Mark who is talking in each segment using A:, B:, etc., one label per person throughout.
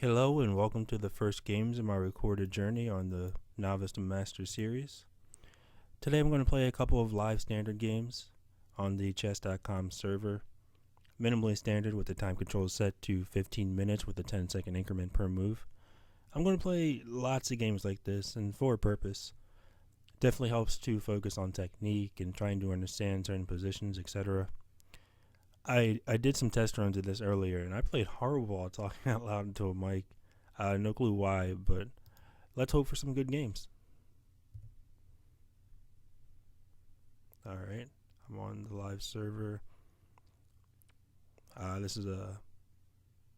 A: Hello and welcome to the first games in my recorded journey on the Novice to Master series. Today I'm going to play a couple of live standard games on the chess.com server. Minimally standard with the time control set to 15 minutes with a 10-second increment per move. I'm going to play lots of games like this and for a purpose. Definitely helps to focus on technique and trying to understand certain positions, etc. I did some test runs of this earlier, and I played horrible while talking out loud into a mic. No clue why, but let's hope for some good games. Alright, I'm on the live server. This is a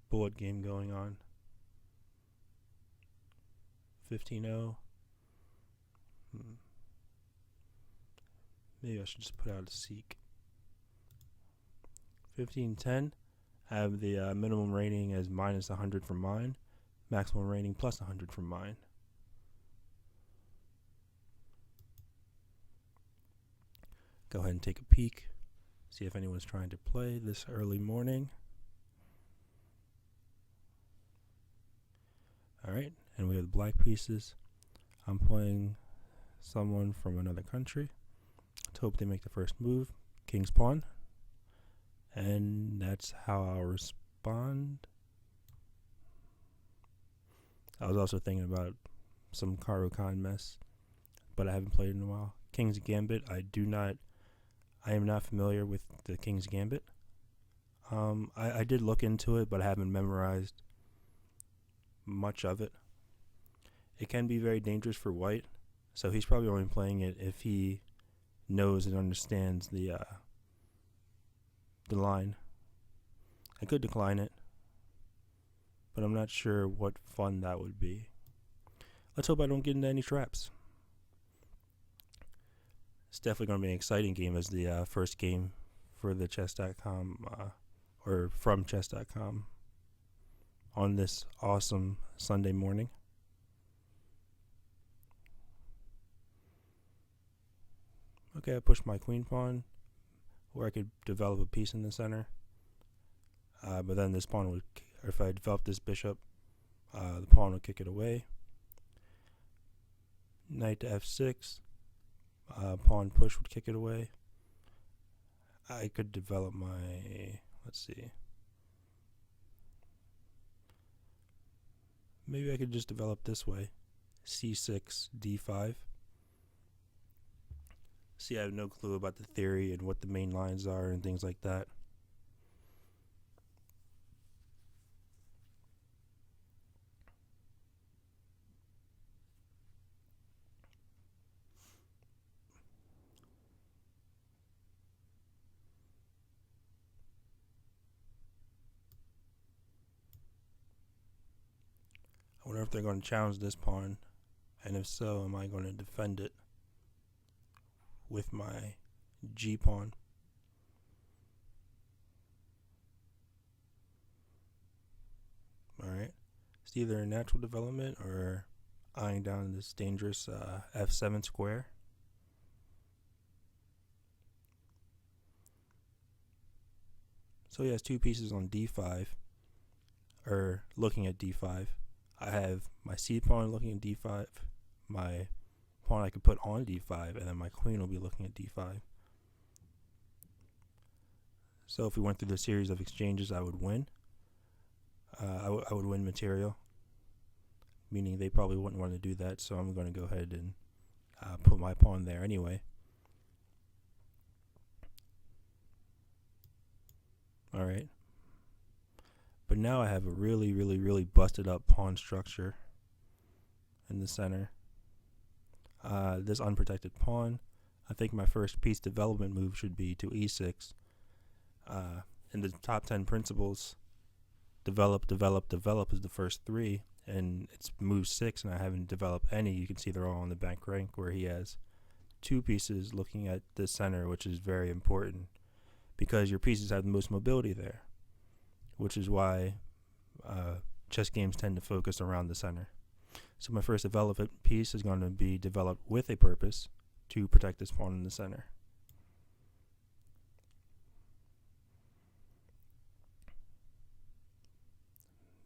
A: bullet game going on. 15-0. Maybe I should just put out a seek. 1510, I have the minimum rating as minus 100 from mine, maximum rating plus 100 from mine. Go ahead and take a peek, see if anyone's trying to play this early morning. Alright, and we have the black pieces. I'm playing someone from another country. Let's hope they make the first move. King's pawn. And that's how I'll respond. I was also thinking about some Khan mess, but I haven't played in a while. King's Gambit, I am not familiar with the King's Gambit. I did look into it, but I haven't memorized much of it. It can be very dangerous for white, so he's probably only playing it if he knows and understands the line. I could decline it, but I'm not sure what fun that would be. Let's hope I don't get into any traps. It's definitely going to be an exciting game as the first game for the chess.com or from chess.com on this awesome Sunday morning. Okay, I pushed my queen pawn where I could develop a piece in the center. But then this pawn would, or if I developed this bishop, the pawn would kick it away. Knight to f6. Pawn push would kick it away. I could develop my, let's see. Maybe I could just develop this way. c6, d5. See, I have no clue about the theory and what the main lines are and things like that. I wonder if they're going to challenge this pawn, and if so, am I going to defend it with my g pawn? Alright, it's either a natural development or eyeing down this dangerous f7 square. So he has two pieces on d5, or looking at d5. I have my c pawn looking at d5, my pawn I could put on d5, and then my queen will be looking at d5. So if we went through the series of exchanges, I would win. I would win material, meaning they probably wouldn't want to do that, so I'm going to go ahead and put my pawn there anyway. Alright. But now I have a really busted up pawn structure in the center. This unprotected pawn, I think my first piece development move should be to e6. In the top 10 principles, develop is the first three, and it's move 6, and I haven't developed any. You can see they're all on the back rank, where he has two pieces looking at the center, which is very important because your pieces have the most mobility there, which is why chess games tend to focus around the center. So my first development piece is going to be developed with a purpose to protect this pawn in the center.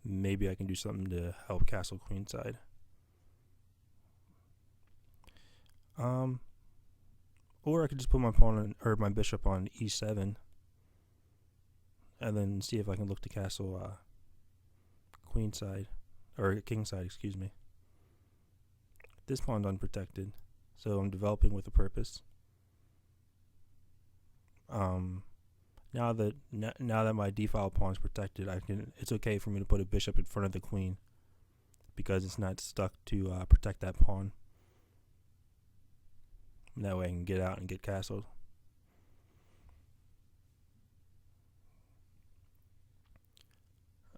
A: maybe I can do something to help castle queenside. Or I could just put my pawn or my bishop on e7, and then see if I can look to castle queenside or kingside. Excuse me. This pawn's unprotected, so I'm developing with a purpose. Now that my d-file pawn is protected, it's okay for me to put a bishop in front of the queen because it's not stuck to protect that pawn. That way I can get out and get castled.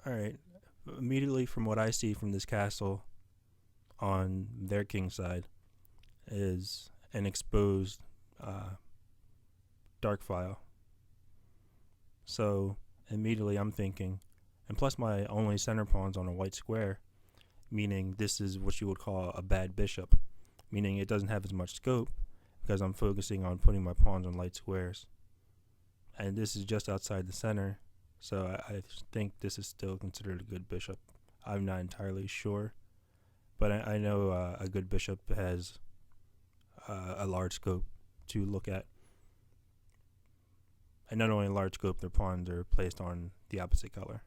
A: Alright, immediately from what I see from this castle on their king side is an exposed dark file. So immediately I'm thinking, and plus my only center pawn's on a white square, meaning this is what you would call a bad bishop, meaning it doesn't have as much scope because I'm focusing on putting my pawns on light squares. And this is just outside the center, so I think this is still considered a good bishop. I'm not entirely sure, but I know a good bishop has a large scope to look at. And not only large scope, their pawns are placed on the opposite color.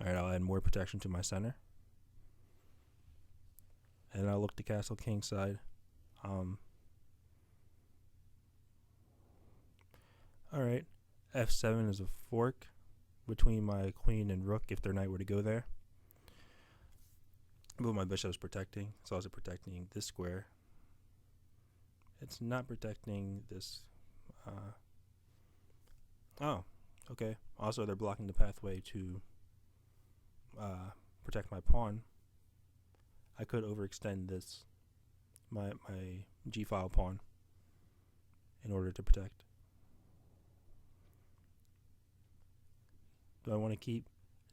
A: Alright, I'll add more protection to my center. And I'll look to castle kingside. Alright, f7 is a fork between my queen and rook if their knight were to go there. But my bishop is protecting, so is it protecting this square? It's not protecting this. Oh, okay. Also, they're blocking the pathway to protect my pawn. I could overextend this, my g-file pawn, in order to protect. Do I want to keep?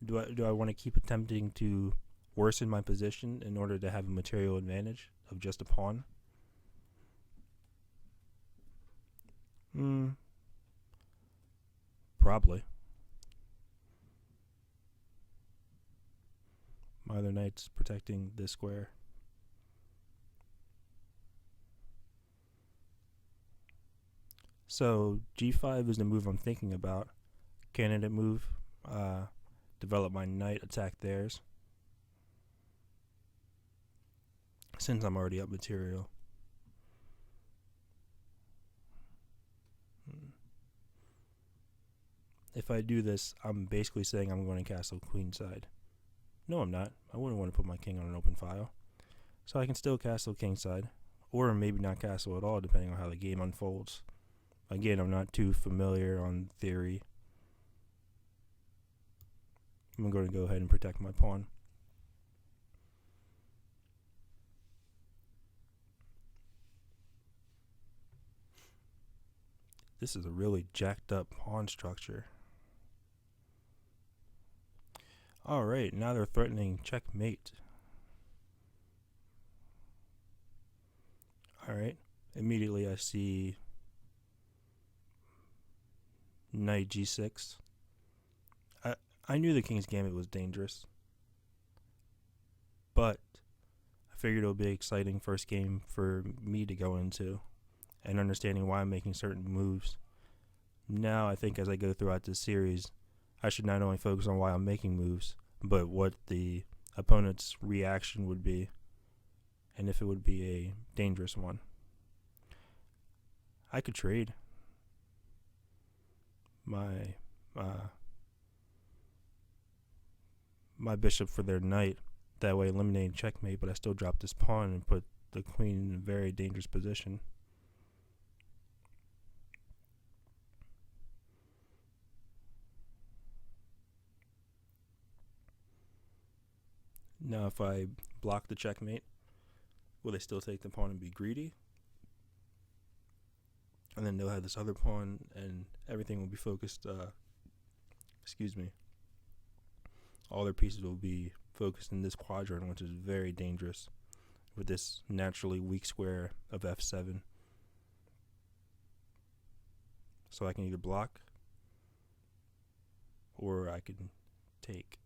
A: Do I want to keep attempting to worsen my position in order to have a material advantage of just a pawn? Probably. My other knight's protecting this square. So g5 is the move I'm thinking about. Candidate move. Develop my knight, attack theirs. Since I'm already up material. If I do this, I'm basically saying I'm going to castle queenside. No, I'm not. I wouldn't want to put my king on an open file. So I can still castle kingside, or maybe not castle at all, depending on how the game unfolds. Again, I'm not too familiar on theory. I'm going to go ahead and protect my pawn. This is a really jacked up pawn structure. Alright, now they're threatening checkmate. Alright, immediately I see knight g6. I knew the king's gambit was dangerous, but I figured it would be an exciting first game for me to go into and understanding why I'm making certain moves. Now I think as I go throughout this series, I should not only focus on why I'm making moves, but what the opponent's reaction would be, and if it would be a dangerous one. I could trade my bishop for their knight, that way eliminating checkmate, but I still drop this pawn and put the queen in a very dangerous position. Now if I block the checkmate, will they still take the pawn and be greedy? And then they'll have this other pawn and everything will be focused, all their pieces will be focused in this quadrant, which is very dangerous with this naturally weak square of f7. So I can either block or I could take.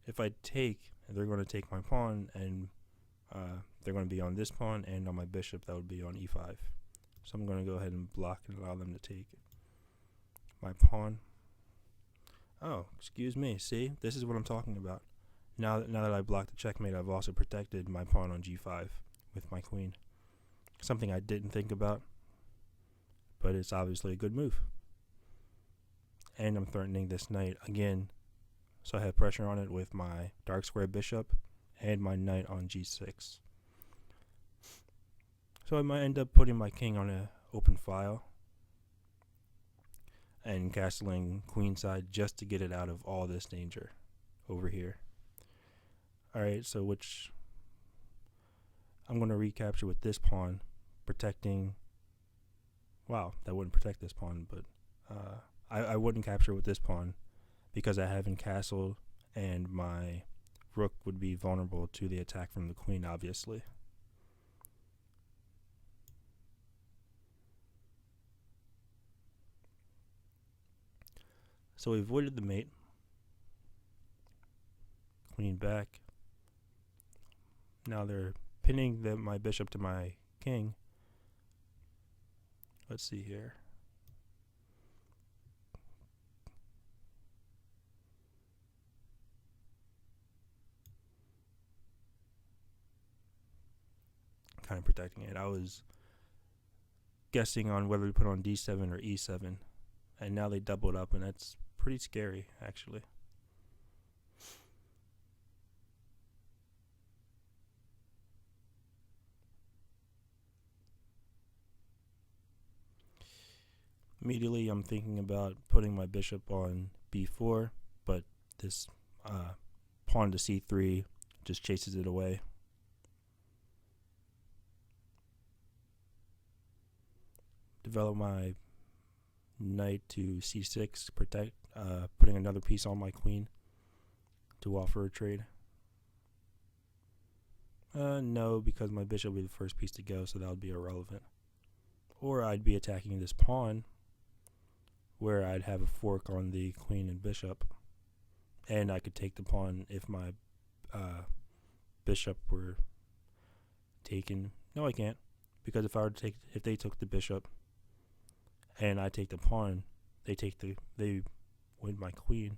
A: If I take, they're going to take my pawn, and they're going to be on this pawn and on my bishop. That would be on e5. So I'm going to go ahead and block and allow them to take my pawn. Oh, excuse me. See, this is what I'm talking about. Now that I blocked the checkmate, I've also protected my pawn on g5 with my queen. Something I didn't think about, but it's obviously a good move. And I'm threatening this knight again, so I have pressure on it with my dark square bishop and my knight on g6. So I might end up putting my king on an open file and castling queenside just to get it out of all this danger over here. Alright, so which I'm going to recapture with this pawn, protecting. Wow, that wouldn't protect this pawn, but I wouldn't capture with this pawn because I haven't castled, and my rook would be vulnerable to the attack from the queen, obviously. So we avoided the mate. Queen back. Now they're pinning my bishop to my king. Let's see here. Kind of protecting it. I was guessing on whether to put on d7 or e7, and now they doubled up, and that's pretty scary, actually. Immediately, I'm thinking about putting my bishop on b4, but this pawn to c3 just chases it away. Develop my knight to c6, putting another piece on my queen to offer a trade. No, because my bishop would be the first piece to go, so that would be irrelevant. Or I'd be attacking this pawn, where I'd have a fork on the queen and bishop, and I could take the pawn if my bishop were taken. No, I can't, because if they took the bishop and I take the pawn, they win my queen.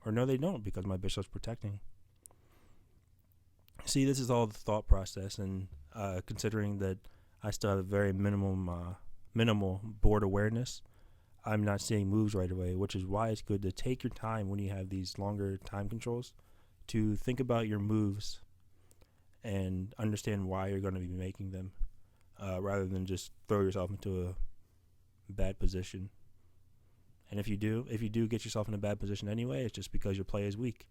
A: Or no, they don't, because my bishop's protecting. See, this is all the thought process, and considering that I still have a very minimal board awareness, I'm not seeing moves right away, which is why it's good to take your time when you have these longer time controls to think about your moves and understand why you're going to be making them, rather than just throw yourself into a bad position. And if you do get yourself in a bad position anyway, it's just because your play is weak.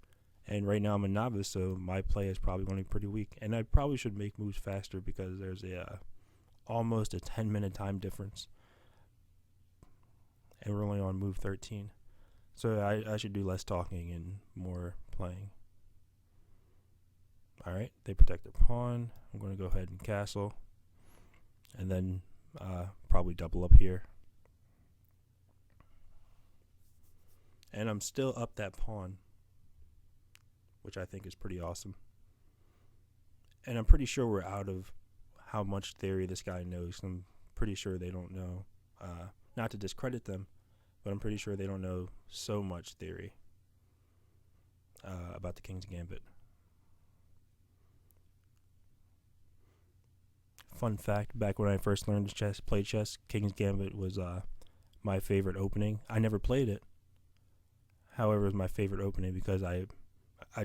A: And right now I'm a novice, so my play is probably going to be pretty weak. And I probably should make moves faster because there's almost a 10-minute time difference. And we're only on move 13. So I should do less talking and more playing. Alright, they protect the pawn. I'm going to go ahead and castle. And then probably double up here. And I'm still up that pawn, which I think is pretty awesome. And I'm pretty sure we're out of how much theory this guy knows. I'm pretty sure they don't know. Not to discredit them, but I'm pretty sure they don't know so much theory about the King's Gambit. Fun fact, back when I first learned to play chess, King's Gambit was my favorite opening. I never played it. However, it was my favorite opening because I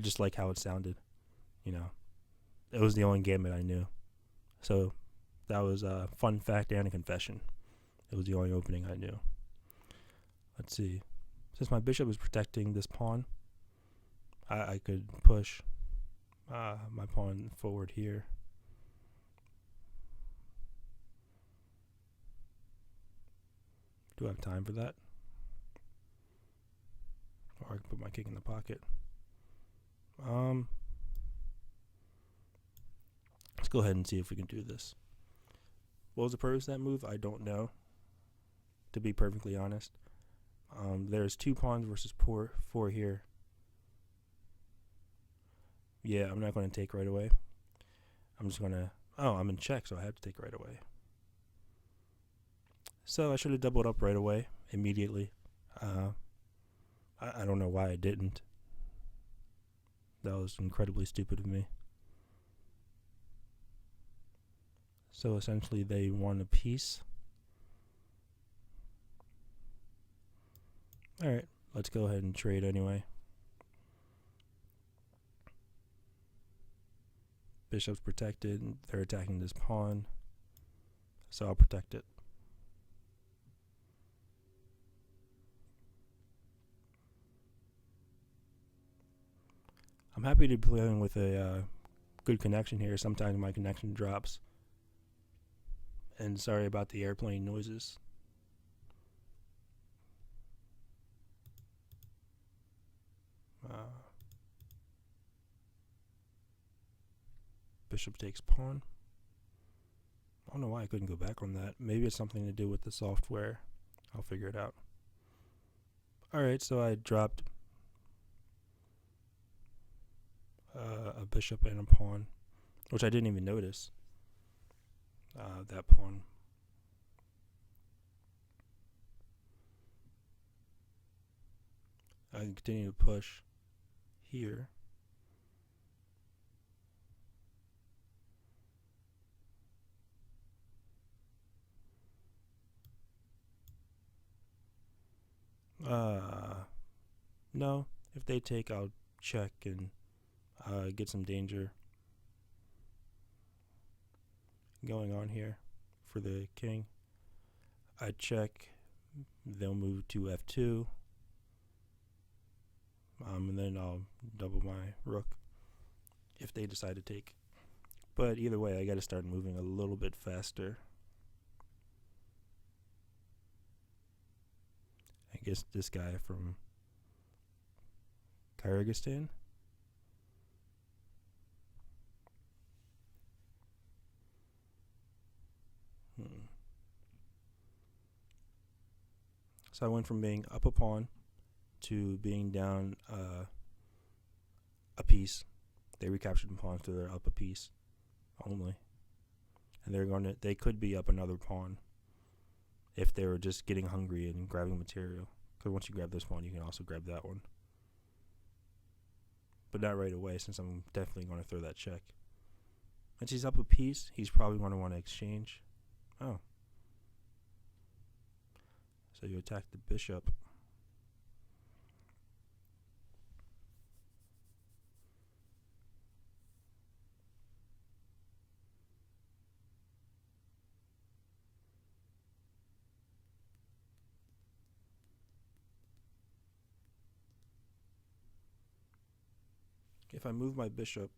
A: just like how it sounded. You know, it was the only Gambit I knew. So that was a fun fact and a confession. It was the only opening I knew. Let's see. Since my bishop is protecting this pawn, I could push my pawn forward here. Do I have time for that? Or I can put my king in the pocket. Let's go ahead and see if we can do this. What was the purpose of that move? I don't know, to be perfectly honest. There's 2 pawns versus 4 here. Yeah, I'm not going to take right away. I'm just going to... Oh, I'm in check, so I have to take right away. So I should have doubled up right away, immediately. I don't know why I didn't. That was incredibly stupid of me. So essentially they won a piece. Alright, let's go ahead and trade anyway. Bishop's protected. They're attacking this pawn, so I'll protect it. I'm happy to be playing with a good connection here. Sometimes my connection drops. And sorry about the airplane noises. Bishop takes pawn. I don't know why I couldn't go back on that. Maybe it's something to do with the software. I'll figure it out. Alright, so I dropped a bishop and a pawn, which I didn't even notice. That pawn. I can continue to push here. No. If they take, I'll check and get some danger going on here for the king. I check. They'll move to f2. And then I'll double my rook if they decide to take. But either way, I got to start moving a little bit faster. I guess this guy from Kyrgyzstan. So I went from being up a pawn to being down a piece. They recaptured the pawn, so they're up a piece only, and they could be up another pawn if they were just getting hungry and grabbing material. Because once you grab this one, you can also grab that one, but not right away, since I'm definitely going to throw that check. Once he's up a piece, he's probably going to want to exchange. Oh, so you attack the bishop. If I move my bishop,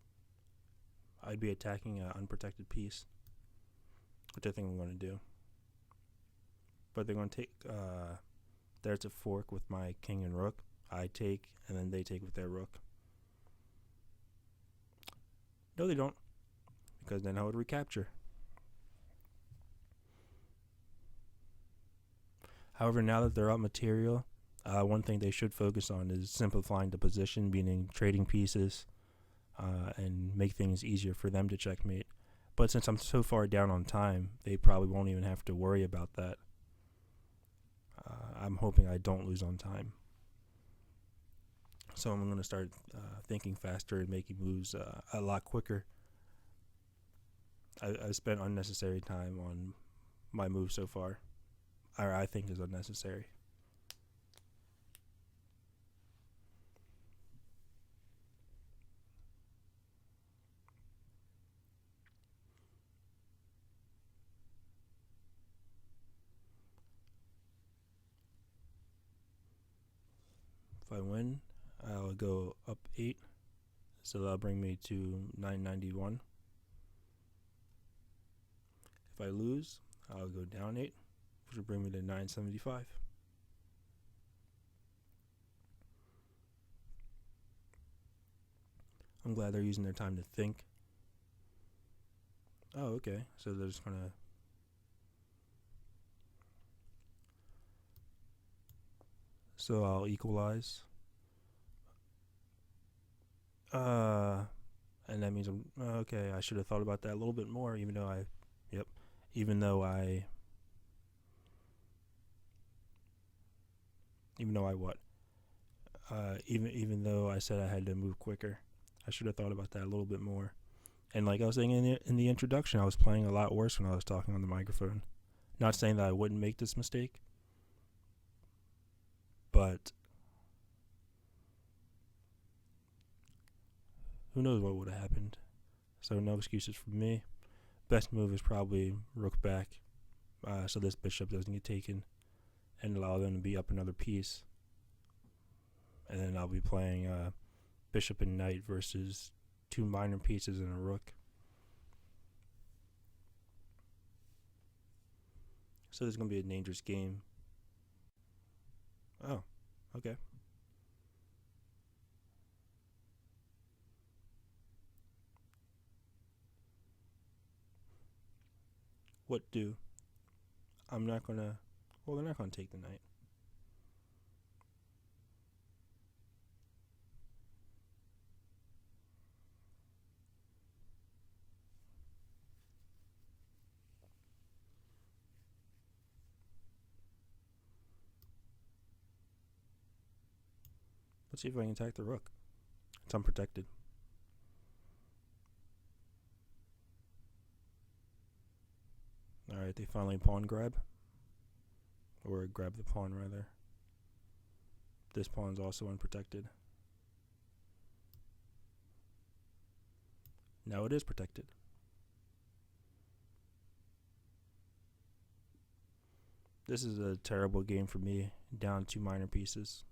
A: I'd be attacking an unprotected piece, which I think I'm going to do. But they're going to take, there's a fork with my king and rook. I take, and then they take with their rook. No, they don't, because then I would recapture. However, now that they're up material, one thing they should focus on is simplifying the position, meaning trading pieces, and make things easier for them to checkmate. But since I'm so far down on time, they probably won't even have to worry about that. I'm hoping I don't lose on time. So I'm going to start thinking faster and making moves a lot quicker. I spent unnecessary time on my move so far, or I think is unnecessary. If I win, I'll go up 8, so that'll bring me to 991. If I lose, I'll go down 8, which will bring me to 975. I'm glad they're using their time to think. Oh, okay, so they're just gonna... So I'll equalize. And that means I'm okay. I should have thought about that a little bit more, even though I what? Even though I said I had to move quicker, I should have thought about that a little bit more. And like I was saying in the introduction, I was playing a lot worse when I was talking on the microphone. Not saying that I wouldn't make this mistake, but who knows what would have happened. So no excuses for me. Best move is probably rook back, so this bishop doesn't get taken, and allow them to be up another piece. And then I'll be playing bishop and knight versus two minor pieces and a rook. So this is going to be a dangerous game. Oh, okay. What do? I'm not going to... Well, they're not going to take the knight. Let's see if I can attack the rook. It's unprotected. Alright, they finally pawn grab. Or grab the pawn, rather. This pawn's also unprotected. Now it is protected. This is a terrible game for me, down two minor pieces.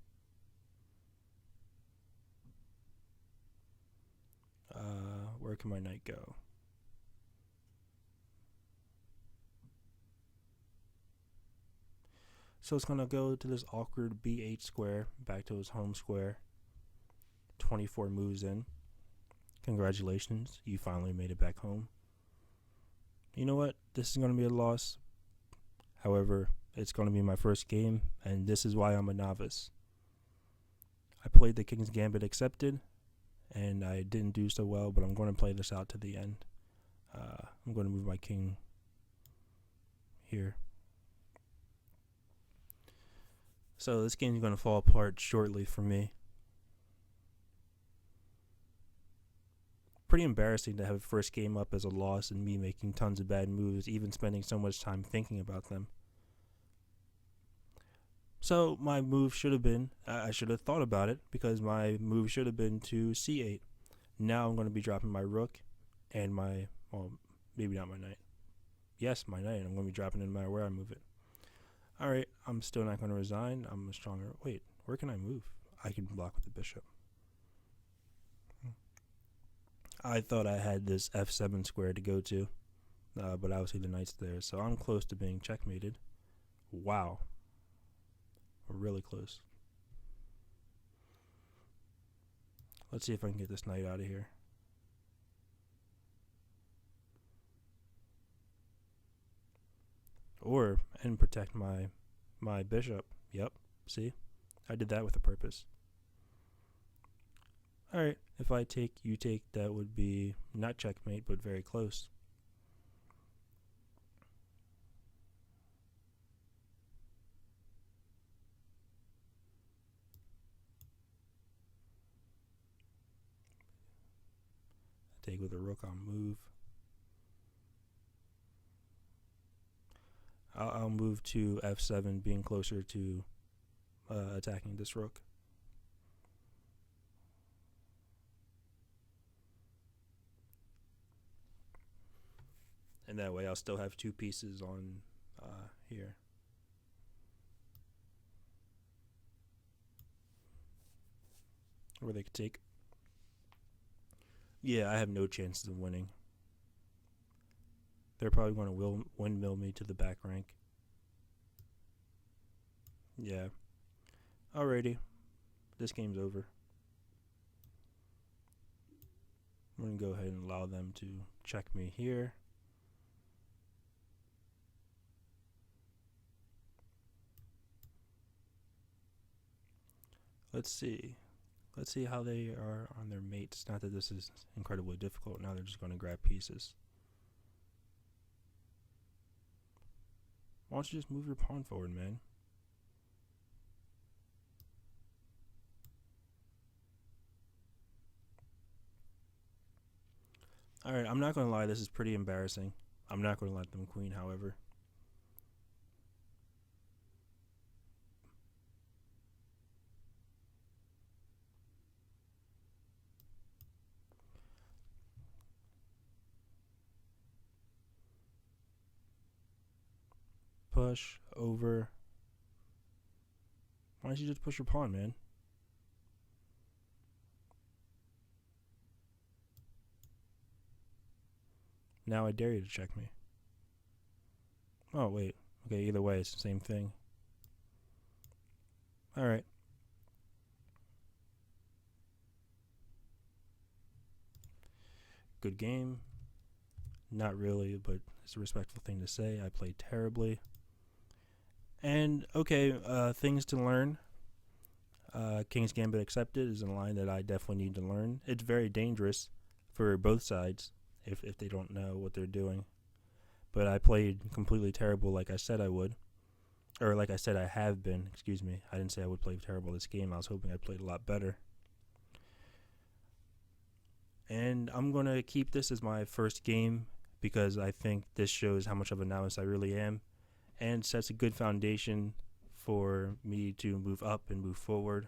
A: Where can my knight go? So it's going to go to this awkward b8 square, back to his home square. 24 moves in. Congratulations, you finally made it back home. You know what? This is going to be a loss. However, it's going to be my first game, and this is why I'm a novice. I played the King's Gambit accepted, and I didn't do so well, but I'm going to play this out to the end. I'm going to move my king here. So this game is going to fall apart shortly for me. Pretty embarrassing to have a first game up as a loss and me making tons of bad moves, even spending so much time thinking about them. So my move should have been, I should have thought about it, because my move should have been to c8. Now I'm going to be dropping my rook and my, well, maybe not my knight. Yes, my knight. I'm going to be dropping it no matter where I move it. Alright, I'm still not going to resign. I'm a stronger... Wait, where can I move? I can block with the bishop. I thought I had this f7 square to go to, but obviously the knight's there, so I'm close to being checkmated. Wow. We're really close. Let's see if I can get this knight out of here. And protect my bishop. Yep, see? I did that with a purpose. Alright, if I take, you take, that would be not checkmate, but very close. Take with a rook on move. I'll move to f7, being closer to attacking this rook. And that way I'll still have two pieces on here. Where they could take. Yeah, I have no chances of winning. They're probably going to windmill me to the back rank. Yeah. Alrighty. This game's over. I'm going to go ahead and allow them to check me here. Let's see. Let's see how they are on their mates. Not that this is incredibly difficult. Now they're just going to grab pieces. Why don't you just move your pawn forward, man? Alright, I'm not going to lie. This is pretty embarrassing. I'm not going to let them queen, however. Push over. Why don't you just push your pawn, man? Now I dare you to check me. Oh, wait. Okay, either way, it's the same thing. Alright. Good game. Not really, but it's a respectful thing to say. I played terribly. And, okay, things to learn. King's Gambit accepted is a line that I definitely need to learn. It's very dangerous for both sides if they don't know what they're doing. But I played completely terrible like I said I would. Or like I said I have been, excuse me. I didn't say I would play terrible this game. I was hoping I played a lot better. And I'm going to keep this as my first game because I think this shows how much of a novice I really am and sets a good foundation for me to move up and move forward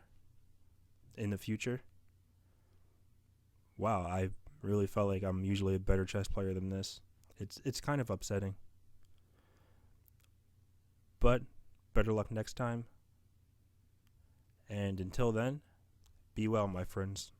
A: in the future. Wow, I really felt like I'm usually a better chess player than this. It's kind of upsetting. But better luck next time. And until then, be well, my friends.